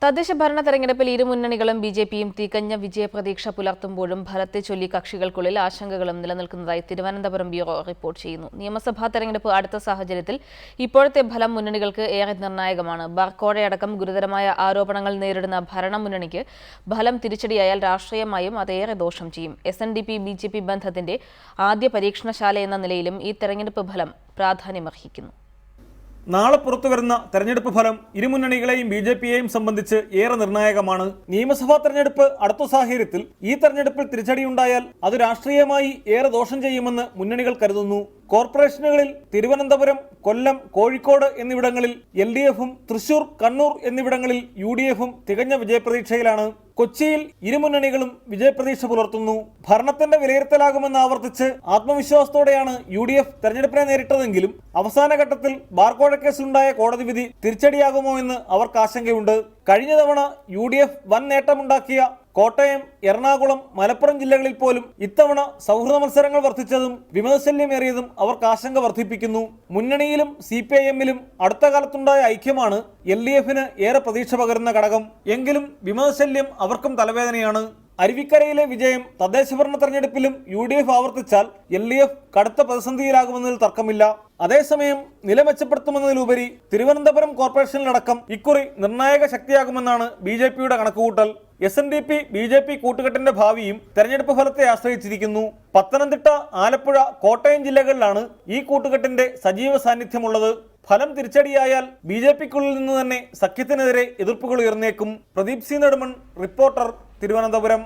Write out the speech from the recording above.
തദ്ദേശ ഭരണ തെരഞ്ഞെടുപ്പിൽ ഇരു മുന്നണികളും ബിജെപിയും തികഞ്ഞ വിജയപ്രതീക്ഷ പുലർത്തുമ്പോഴും ഫലത്തെ ചൊല്ലി കക്ഷികൾക്കുള്ളിൽ ആശങ്കകളും നിലനിൽക്കുന്നതായി തിരുവനന്തപുരം ബ്യൂറോ റിപ്പോർട്ട് ചെയ്യുന്നു. നിയമസഭാ തെരഞ്ഞെടുപ്പ് അടുത്ത സാഹചര്യത്തിൽ ഇപ്പോഴത്തെ ഫലം മുന്നണികൾക്ക് ഏറെ നിർണായകമാണ്. ബാർക്കോഴയടക്കം ഗുരുതരമായ ആരോപണങ്ങൾ നേരിടുന്ന ഭരണമുന്നണിക്ക് ഫലം തിരിച്ചടിയായാൽ രാഷ്ട്രീയമായും അതേറെ ദോഷം ചെയ്യും. SNDP-BJP ബന്ധത്തിന്റെ ആദ്യ പരീക്ഷണശാല എന്ന നിലയിലും ഈ തെരഞ്ഞെടുപ്പ് ഫലം പ്രാധാന്യമർഹിക്കുന്നു. നാളെ പുറത്തുവരുന്ന തെരഞ്ഞെടുപ്പ് ഫലം ഇരുമുന്നണികളെയും BJPയെയും സംബന്ധിച്ച് ഏറെ നിർണായകമാണ്. നിയമസഭാ തെരഞ്ഞെടുപ്പ് അടുത്ത സാഹചര്യത്തിൽ ഈ തെരഞ്ഞെടുപ്പിൽ തിരിച്ചടിയുണ്ടായാൽ അത് രാഷ്ട്രീയമായി ഏറെ ദോഷം ചെയ്യുമെന്ന് മുന്നണികൾ കരുതുന്നു. കോർപ്പറേഷനുകളിൽ തിരുവനന്തപുരം, കൊല്ലം, കോഴിക്കോട് എന്നിവിടങ്ങളിൽ LDFും തൃശൂർ, കണ്ണൂർ എന്നിവിടങ്ങളിൽ UDFും തികഞ്ഞ വിജയപ്രതീക്ഷയിലാണ്. കൊച്ചിയിൽ ഇരുമുന്നണികളും വിജയപ്രതീക്ഷ പുലർത്തുന്നു. ഭരണത്തിന്റെ വിലയിരുത്തലാകുമെന്ന് ആവർത്തിച്ച് ആത്മവിശ്വാസത്തോടെയാണ് UDF തെരഞ്ഞെടുപ്പിനെ നേരിട്ടതെങ്കിലും അവസാന ഘട്ടത്തിൽ ബാർക്കോഴ കേസിലുണ്ടായ കോടതി വിധി തിരിച്ചടിയാകുമോ എന്ന് അവർക്ക് ആശങ്കയുണ്ട്. കഴിഞ്ഞ തവണ UDF വൻ നേട്ടമുണ്ടാക്കിയ കോട്ടയം, എറണാകുളം, മലപ്പുറം ജില്ലകളിൽ പോലും ഇത്തവണ സൗഹൃദ മത്സരങ്ങൾ വർദ്ധിച്ചതും വിമതശല്യമേറിയതും അവർക്ക് ആശങ്ക വർദ്ധിപ്പിക്കുന്നു. മുന്നണിയിലും CPIMലും അടുത്ത കാലത്തുണ്ടായ ഐക്യമാണ് LDFന് ഏറെ പ്രതീക്ഷ പകരുന്ന ഘടകം. എങ്കിലും വിമതശല്യം അവർക്കും തലവേദനയാണ്. അരുവിക്കരയിലെ വിജയം തദ്ദേശഭരണ തെരഞ്ഞെടുപ്പിലും UDF ആവർത്തിച്ചാൽ LDF കടുത്ത പ്രതിസന്ധിയിലാകുമെന്നതിൽ തർക്കമില്ല. അതേസമയം നില മെച്ചപ്പെടുത്തുമെന്നതിലുപരി തിരുവനന്തപുരം കോർപ്പറേഷനിലടക്കം ഇക്കുറി നിർണായക ശക്തിയാകുമെന്നാണ് BJPയുടെ കണക്കുകൂട്ടൽ. SNDP-BJP കൂട്ടുകെട്ടിന്റെ ഭാവിയും തെരഞ്ഞെടുപ്പ് ഫലത്തെ ആശ്രയിച്ചിരിക്കുന്നു. പത്തനംതിട്ട, ആലപ്പുഴ, കോട്ടയം ജില്ലകളിലാണ് ഈ കൂട്ടുകെട്ടിന്റെ സജീവ സാന്നിധ്യമുള്ളത്. ഫലം തിരിച്ചടിയായാൽ BJPക്കുള്ളിൽ നിന്ന് തന്നെ സഖ്യത്തിനെതിരെ എതിർപ്പുകൾ ഉയർന്നേക്കും. പ്രദീപ് C. നെടുമൺ, റിപ്പോർട്ടർ, തിരുവനന്തപുരം.